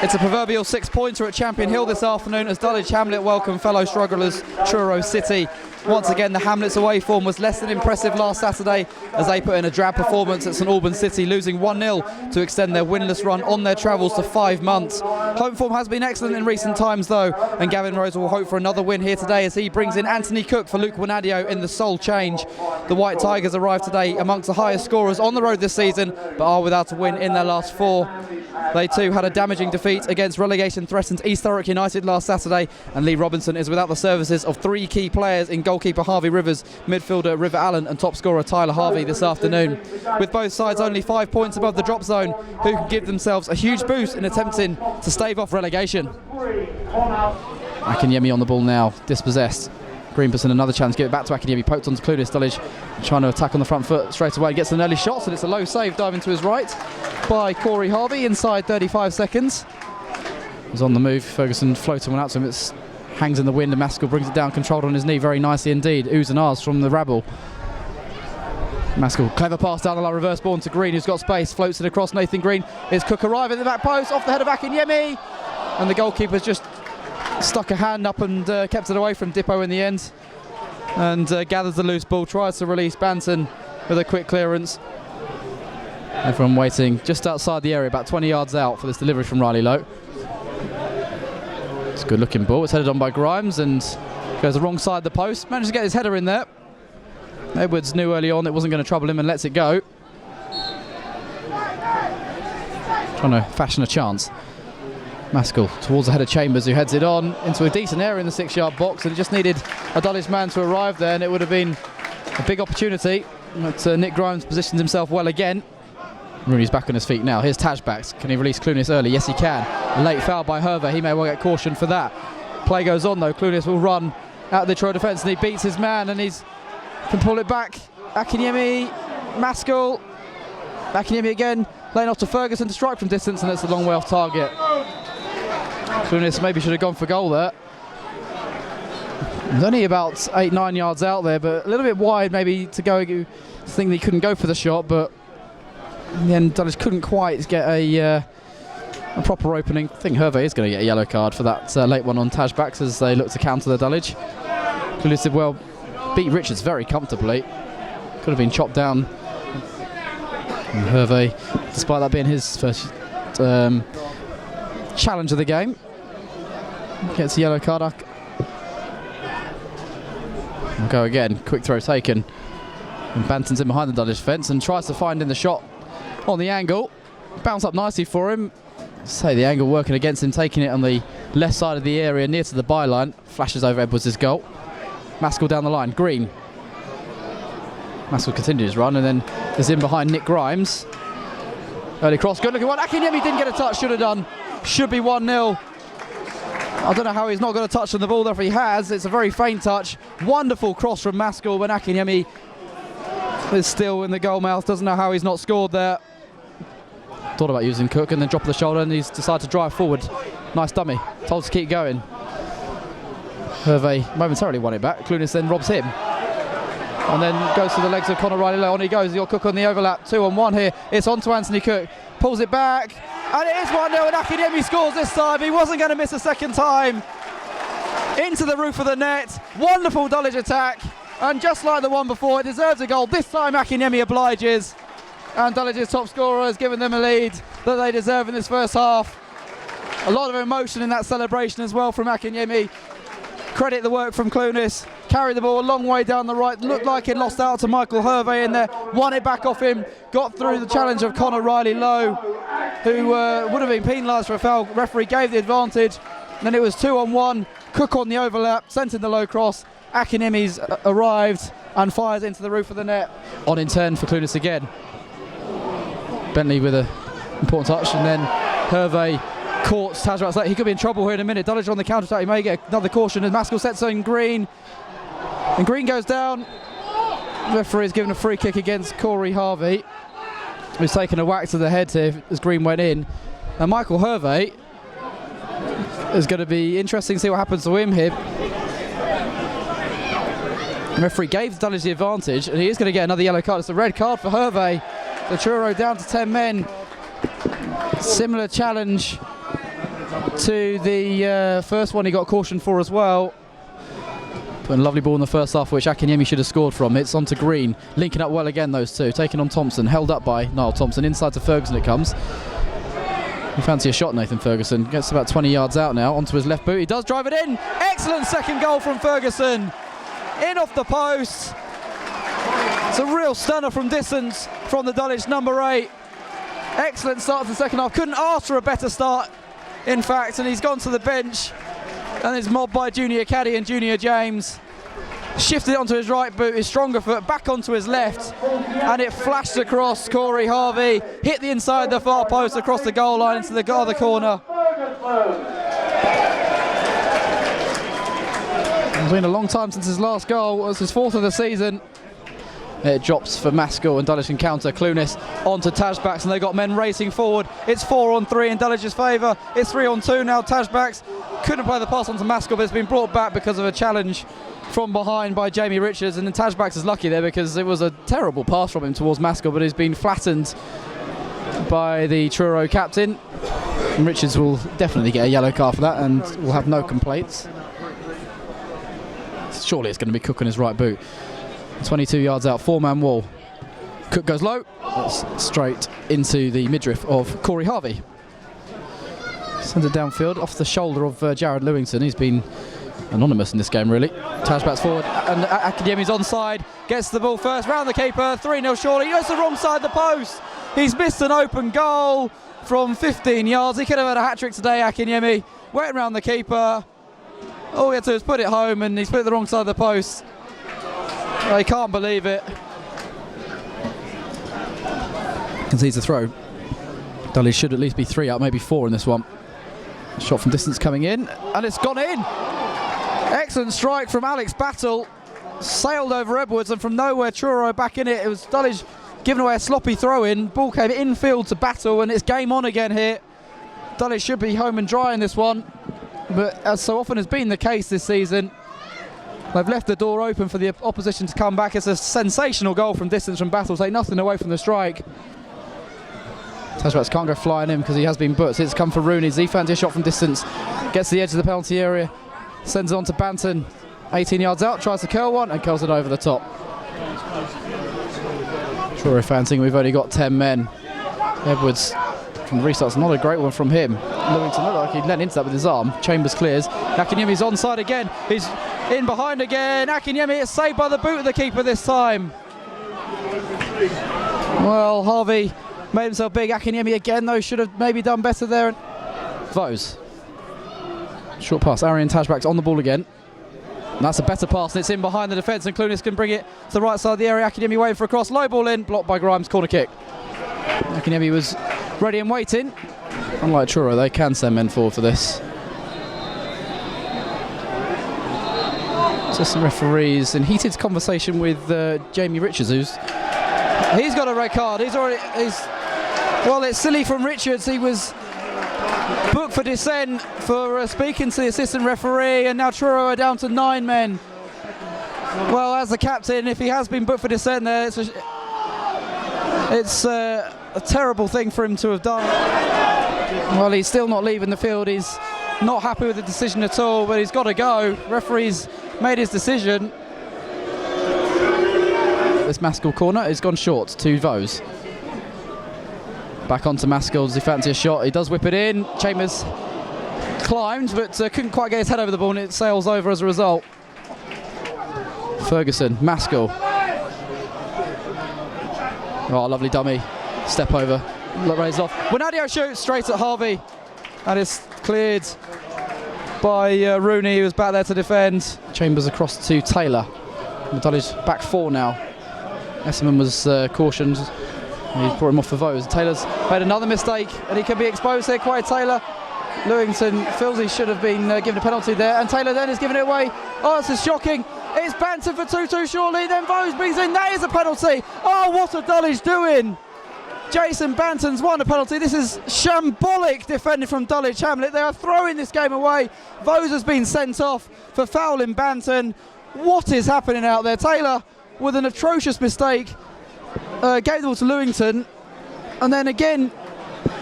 It's a proverbial six-pointer at Champion Hill this afternoon as Dulwich Hamlet welcome fellow strugglers Truro City. Once again, the Hamlet's away form was less than impressive last Saturday as they put in a drab performance at St Albans City, losing 1-0 to extend their winless run on their travels to 5 months. Home form has been excellent in recent times though, and Gavin Rose will hope for another win here today as he brings in Anthony Cook for Luke Wanadio in the sole change. The White Tigers arrived today amongst the highest scorers on the road this season, but are without a win in their last 4. They too had a damaging defeat against relegation-threatened East Thurrock United last Saturday, and Lee Robinson is without the services of 3 key players in goalkeeper Harvey Rivers, midfielder River Allen and top scorer Tyler Harvey this afternoon. With both sides only 5 points above the drop zone, who can give themselves a huge boost in attempting to stave off relegation. Akinyemi on the ball now, dispossessed. Greenperson another chance, give it back to Akinyemi, poked onto Clunis. Dulwich trying to attack on the front foot straight away, gets an early shot, and it's a low save diving to his right by Corey Harvey inside 35 seconds. He's on the move, Ferguson floating one out to him, it hangs in the wind and Maskell brings it down, controlled on his knee very nicely indeed. Oohs and ahs from the rabble. Maskell, clever pass down the line, reverse ball to Green, who's got space, floats it across Nathan Green. It's Cook arriving at the back post, off the head of Akinyemi, and the goalkeeper's just stuck a hand up and kept it away from Dippo in the end, and gathers the loose ball, tries to release Banton with a quick clearance. Everyone waiting just outside the area, about 20 yards out for this delivery from Riley Lowe. It's a good looking ball, it's headed on by Grimes and goes the wrong side of the post, manages to get his header in there. Edwards knew early on it wasn't going to trouble him and lets it go. Trying to fashion a chance. Maskell towards the head of Chambers, who heads it on into a decent area in the 6-yard box, and it just needed a Dulwich man to arrive there and it would have been a big opportunity. But Nick Grimes positions himself well again. Rooney's back on his feet now. Here's Tajbacks. Can he release Clunis early? Yes, he can. A late foul by Hervé. He may well get cautioned for that. Play goes on though. Clunis will run out of the Truro defence and he beats his man and he's can pull it back. Akinyemi, Maskell, Akinyemi again, laying off to Ferguson to strike from distance, and it's a long way off target. Clunis maybe should have gone for goal there. He's only about 8-9 yards out there, but a little bit wide maybe to go. Think that he couldn't go for the shot, but in the end Dulwich couldn't quite get a proper opening. I think Hervé is going to get a yellow card for that late one on Tajbacks as they look to counter the Dulwich. Clunis did well, beat Richards very comfortably. Could have been chopped down. And Hervé, despite that being his first challenge of the game, gets a yellow card. We'll go again. Quick throw taken. And Banton's in behind the Dulwich fence and tries to find in the shot on the angle. Bounce up nicely for him. Say the angle working against him, taking it on the left side of the area near to the byline. Flashes over Edwards' goal. Maskell down the line. Green. Maskell continues his run and then is in behind Nick Grimes. Early cross, good looking one. Akinyemi didn't get a touch, should have done. Should be 1-0. I don't know how he's not got a touch on the ball there, if he has. It's a very faint touch. Wonderful cross from Maskell when Akinyemi is still in the goal mouth. Doesn't know how he's not scored there. Thought about using Cook and then drop of the shoulder and he's decided to drive forward. Nice dummy. Told to keep going. Hervé momentarily won it back. Clunis then robs him. And then goes to the legs of Conor Riley. On he goes. He'll Cook on the overlap. 2-on-1 here. It's on to Anthony Cook. Pulls it back. And it is 1-0 and Akinyemi scores this time. He wasn't going to miss a second time. Into the roof of the net. Wonderful Dulwich attack. And just like the one before, it deserves a goal. This time Akinyemi obliges. And Dulwich's top scorer has given them a lead that they deserve in this first half. A lot of emotion in that celebration as well from Akinyemi. Credit the work from Clunis. Carried the ball a long way down the right. Looked like it lost out to Michael Hervé in there. Won it back off him. Got through the challenge of Conor Riley Lowe, who would have been penalised for a foul. Referee gave the advantage. And then it was 2-on-1. Cook on the overlap. Sent in the low cross. Akinyemi's arrived and fires into the roof of the net. On in turn for Clunis again. Bentley with an important touch. And then Hervé caught Tajbacks late. He could be in trouble here in a minute. Dulwich on the counter attack. He may get another caution as Maskell sets in Green. And Green goes down. The referee is given a free kick against Corey Harvey, who's taken a whack to the head here as Green went in. And Michael Hervé is going to be interesting to see what happens to him here. The referee gave Dulwich the advantage and he is going to get another yellow card. It's a red card for Hervé. The Truro down to 10 men. Similar challenge to the first one he got cautioned for as well. Putting a lovely ball in the first half, which Akinyemi should have scored from. It's on to Green, linking up well again, those two. Taking on Thompson, held up by Niall Thompson. Inside to Ferguson it comes. You fancy a shot, Nathan Ferguson. Gets about 20 yards out now, onto his left boot. He does drive it in. Excellent second goal from Ferguson. In off the post. It's a real stunner from distance from the Dulwich number 8. Excellent start to the second half. Couldn't ask for a better start, in fact, and he's gone to the bench. And is mobbed by Junior Caddy and Junior James. Shifted it onto his right boot, his stronger foot, back onto his left. And it flashed across Corey Harvey. Hit the inside the far post across the goal line into the other corner. It's been a long time since his last goal. It was his 4th of the season. It drops for Maskell and Dulwich encounter. Clunis onto Tajbacks and they've got men racing forward. It's 4-on-3 in Dulwich's favour. It's 3-on-2 now. Tajbacks couldn't play the pass onto Maskell, but it's been brought back because of a challenge from behind by Jamie Richards. And then Tajbacks is lucky there because it was a terrible pass from him towards Maskell, but he's been flattened by the Truro captain. And Richards will definitely get a yellow card for that and will have no complaints. Surely it's going to be Cook on his right boot. 22 yards out, 4-man wall. Cook goes low. That's straight into the midriff of Corey Harvey. Sends it downfield off the shoulder of Jared Lewington. He's been anonymous in this game, really. Tajbacks forward and Akinyemi's onside. Gets the ball first, round the keeper. 3-0 surely. He goes to the wrong side of the post. He's missed an open goal from 15 yards. He could have had a hat-trick today, Akinyemi. Went round the keeper. All he had to do was put it home and he's put it the wrong side of the post. I can't believe it. Concedes a throw. Dulwich should at least be 3 up, maybe 4 in this one. Shot from distance coming in, and it's gone in. Excellent strike from Alex Battle. Sailed over Edwards, and from nowhere Truro back in it. It was Dulwich giving away a sloppy throw in. Ball came infield to Battle, and it's game on again here. Dulwich should be home and dry in this one, but as so often has been the case this season, they've left the door open for the opposition to come back. It's a sensational goal from distance from Battle, take nothing away from the strike. Tajbacks can't go flying in because he has been booked. It's come for Rooney. He fancies a shot from distance, gets to the edge of the penalty area, sends it on to Banton. 18 yards out, tries to curl one and curls it over the top. Truro fancying we've only got 10 men. Edwards from the restart's not a great one from him. Lewington looked like he let into that with his arm. Chambers clears. Akinyemi's onside again. He's in behind again. Akinyemi is saved by the boot of the keeper this time. Well, Harvey made himself big. Akinyemi again, though, should have maybe done better there. Vose. Short pass. Arian Tajbacks on the ball again. And that's a better pass, and it's in behind the defence, and Clunis can bring it to the right side of the area. Akinyemi waiting for a cross. Low ball in, blocked by Grimes, corner kick. Akinyemi was ready and waiting. Unlike Truro, they can send men forward for this. Assistant referees in heated conversation with Jamie Richards, he's got a red card. Well, it's silly from Richards. He was booked for dissent for speaking to the assistant referee, and now Truro are down to 9 men. Well, as the captain, if he has been booked for dissent there, it's a terrible thing for him to have done. Well, he's still not leaving the field. He's not happy with the decision at all, but he's got to go. Referee's made his decision. This Maskell corner has gone short to Vose. Back onto Maskell. Does he fancy a shot? He does whip it in. Chambers climbed, but couldn't quite get his head over the ball, and it sails over as a result. Ferguson, Maskell. Oh, lovely dummy. Step over. Raised off. Bonadio shoots straight at Harvey. And it's cleared by Rooney, who was back there to defend. Chambers across to Taylor. Dulwich back 4 now. Esserman was cautioned. He's brought him off for Vose. Taylor's made another mistake, and he can be exposed here. Quite Taylor. Lewington feels he should have been given a penalty there, and Taylor then is giving it away. Oh, this is shocking. It's Banton for 2-2 surely. Then Vose brings in. That is a penalty. Oh, what are Dulwich doing? Jason Banton's won a penalty. This is shambolic defending from Dulwich Hamlet. They are throwing this game away. Vose has been sent off for fouling Banton. What is happening out there? Taylor with an atrocious mistake. Gave the ball to Lewington. And then again,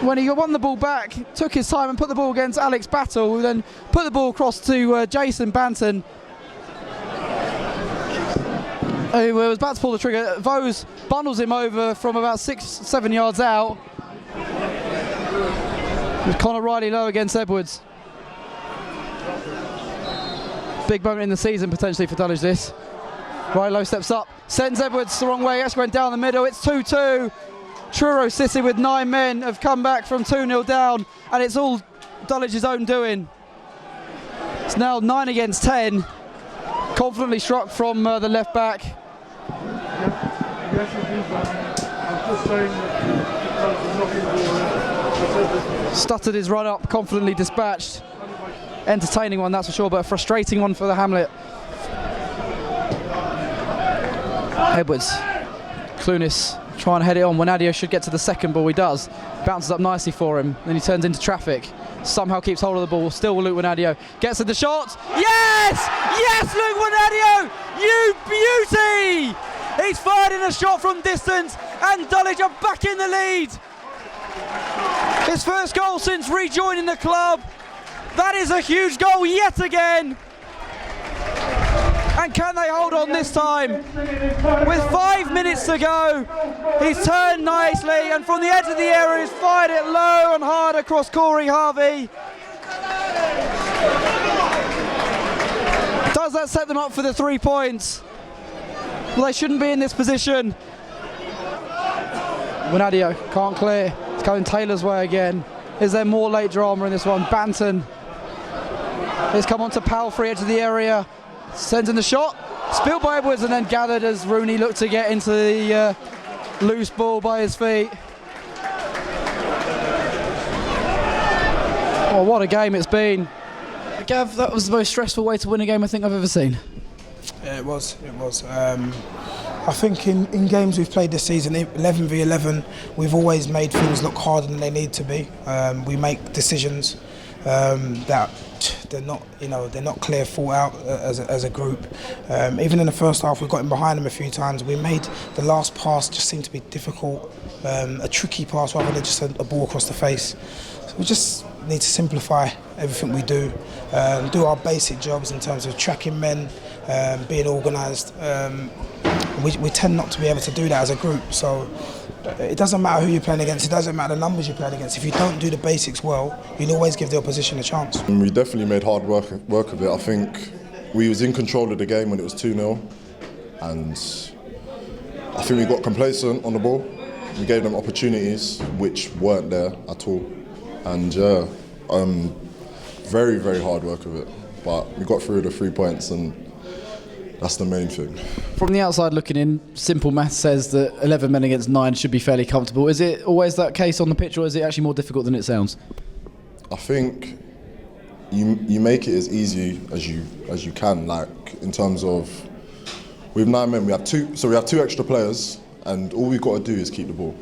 when he won the ball back, took his time and put the ball against Alex Battle, who then put the ball across to Jason Banton, who was about to pull the trigger. Vose bundles him over from about 6-7 yards out. With Conor Riley low against Edwards. Big moment in the season potentially for Dulwich this. Riley low steps up, sends Edwards the wrong way, actually went down the middle. It's 2-2. Truro City with 9 men have come back from 2-0 down, and it's all Dulwich's own doing. It's now 9 against 10. Confidently struck from the left back. Stuttered his run up, confidently dispatched. Entertaining one, that's for sure, but a frustrating one for the Hamlet. Edwards, Clunis trying to head it on. Wanadio should get to the second ball, he does. Bounces up nicely for him, then he turns into traffic. Somehow keeps hold of the ball, still Luke Wanadio. Gets to the shot, yes! Yes, Luke Wanadio! You beauty! He's fired in a shot from distance, and Dulwich are back in the lead. His first goal since rejoining the club. That is a huge goal yet again. And can they hold on this time? With 5 minutes to go, he's turned nicely, and from the edge of the area he's fired it low and hard across Corey Harvey. Does that set them up for the 3 points? Well, they shouldn't be in this position. Wanadio can't clear. It's going Taylor's way again. Is there more late drama in this one? Banton. He's come on to Powell, free edge of the area. Sends in the shot. Spilled by Edwards and then gathered as Rooney looked to get into the loose ball by his feet. Oh, what a game it's been. Gav, that was the most stressful way to win a game I think I've ever seen. Yeah, it was. I think in games we've played this season, 11 v 11, we've always made things look harder than they need to be. We make decisions that they're not clear thought out as a group. Even in the first half, we got in behind them a few times. We made the last pass just seem to be difficult, a tricky pass rather than just a ball across the face. So we just need to simplify everything we do our basic jobs in terms of tracking men, being organised. We tend not to be able to do that as a group, so it doesn't matter who you're playing against, it doesn't matter the numbers you're playing against. If you don't do the basics well, you'll always give the opposition a chance. We definitely made hard work of it. I think we was in control of the game when it was 2-0, and I think we got complacent on the ball. We gave them opportunities which weren't there at all, and very, very hard work of it. But we got through the 3 points, and that's the main thing. From the outside looking in, simple math says that 11 men against 9 should be fairly comfortable. Is it always that case on the pitch, or is it actually more difficult than it sounds? I think you make it as easy as you can. Like in terms of, with 9 men, we have two extra players, and all we've got to do is keep the ball,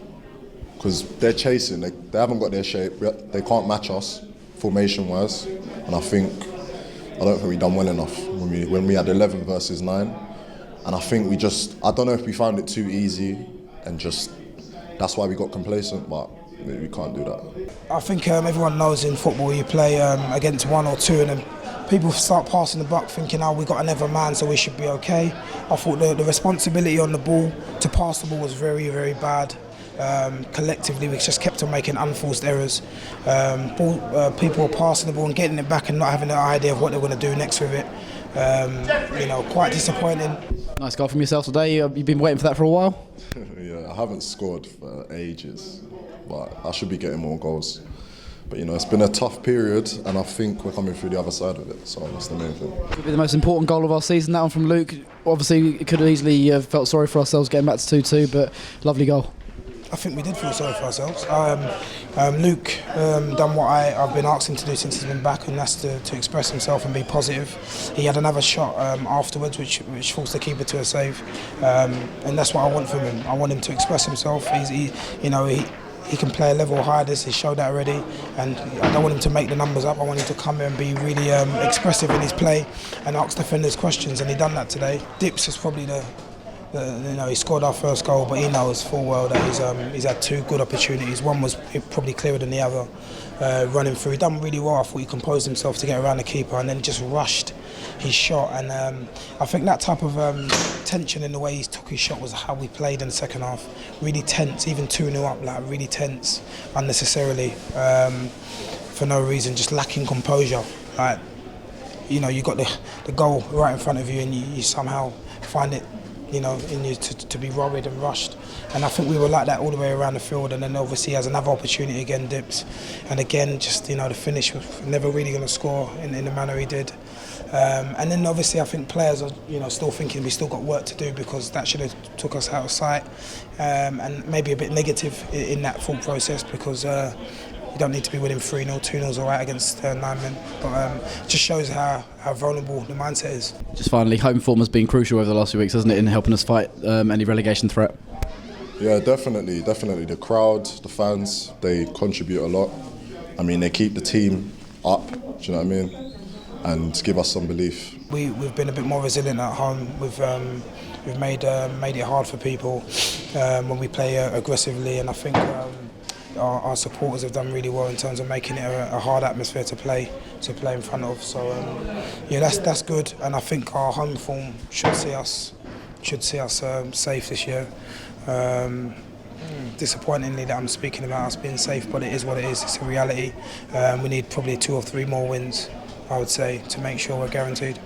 because they're chasing. They haven't got their shape. They can't match us formation-wise, and I don't think we've done well enough when we had 11 versus 9, and I think I don't know if we found it too easy, and just that's why we got complacent, but we can't do that. I think everyone knows in football you play against 1 or 2, and then people start passing the buck thinking, we got another man, so we should be okay. I thought the responsibility on the ball to pass the ball was very, very bad. Collectively, we just kept on making unforced errors. People were passing the ball and getting it back and not having an idea of what they were going to do next with it. Quite disappointing. Nice goal from yourself today. You've been waiting for that for a while? Yeah, I haven't scored for ages, but I should be getting more goals. But it's been a tough period, and I think we're coming through the other side of it, so that's the main thing. Could be the most important goal of our season, that one from Luke. Obviously, it could have easily felt sorry for ourselves getting back to 2-2, but lovely goal. I think we did feel sorry for ourselves. Luke done what I've been asking to do since he's been back, and that's to express himself and be positive. He had another shot afterwards, which forced the keeper to a save, and that's what I want from him. I want him to express himself. He can play a level higher. He's showed that already, and I don't want him to make the numbers up. I want him to come here and be really expressive in his play and ask defenders questions, and he done that today. Dips is probably the He scored our first goal, but he knows full well that he's had two good opportunities. One was probably clearer than the other, running through. He done really well. I thought he composed himself to get around the keeper and then just rushed his shot. And I think that type of tension in the way he took his shot was how we played in the second half. Really tense, even 2-0 up, like really tense, unnecessarily, for no reason, just lacking composure. Like, you got the goal right in front of you and you somehow find it, in you to be worried and rushed. And I think we were like that all the way around the field, and then obviously has another opportunity again, dips. And again, just, the finish was never really going to score in the manner he did. And then obviously I think players are, still thinking we still got work to do because that should have took us out of sight. And maybe a bit negative in that thought process because you don't need to be winning 3-0, 2-0's all right against 9 men. But it just shows how vulnerable the mindset is. Just finally, home form has been crucial over the last few weeks, hasn't it, in helping us fight any relegation threat? Yeah, definitely. The crowd, the fans, they contribute a lot. I mean, they keep the team up, do you know what I mean? And give us some belief. We've been a bit more resilient at home. We've made it hard for people when we play aggressively, and I think our supporters have done really well in terms of making it a hard atmosphere to play in front of. So that's good, and I think our home form should see us safe this year. Disappointingly that I'm speaking about us being safe, but it is what it is. It's a reality. We need probably 2 or 3 more wins, I would say, to make sure we're guaranteed.